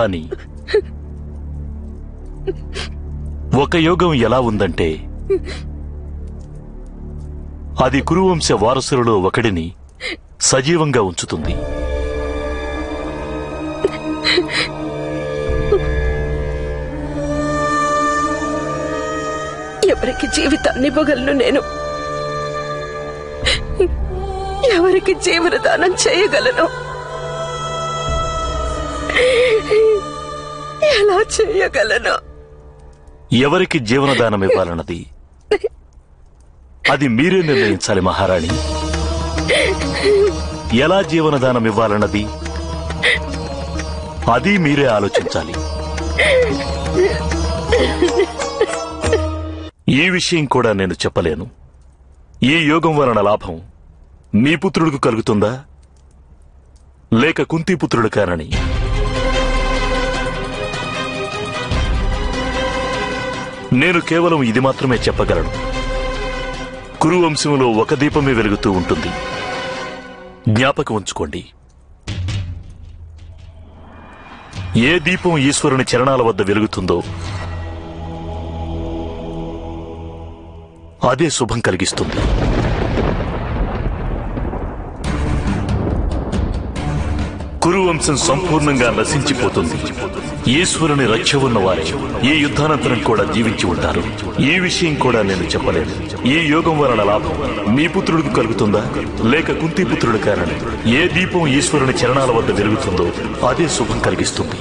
కానీ ఒక యోగం ఎలా ఉందంటే అది కురువంశ వారసులలో ఒకడిని సజీవంగా ఉంచుతుంది. ఎవరికి జీవితాన్ని ఇవ్వగలను నేను? ఎవరికి జీవనదానం చేయగలను? ఎలా చేయగలను? ఎవరికి జీవనదానం ఇవ్వాలన్నది అది మీరే నిర్ణయించాలి మహారాణి. ఎలా జీవనదానం ఇవ్వాలన్నది అది మీరే ఆలోచించాలి. ఈ విషయం కూడా నేను చెప్పలేను. ఈ యోగం వలన లాభం మీ పుత్రుడికి కలుగుతుందా లేక కుంతీపుత్రుడు కానని. నేను కేవలం ఇది మాత్రమే చెప్పగలను. కురువంశంలో ఒక దీపమే వెలుగుతూ ఉంటుంది. జ్ఞాపకం ఉంచుకోండి, ఏ దీపం ఈశ్వరుని చరణాల వద్ద వెలుగుతుందో అదే శుభం కలిగిస్తుంది. కురువంశం సంపూర్ణంగా నశించిపోతుంది. ఈశ్వరుని రక్ష ఉన్నవారే ఈ యుద్ధానంతరం కూడా జీవించి ఉంటారు. ఈ విషయం కూడా నేను చెప్పలేదు. ఈ యోగం వలన లాభం మీ పుత్రుడికి కలుగుతుందా లేక కుంతీపుత్రుడు కానని. ఏ దీపం ఈశ్వరుని చరణాల వద్ద వెలుగుతుందో అదే శుభం కలిగిస్తుంది.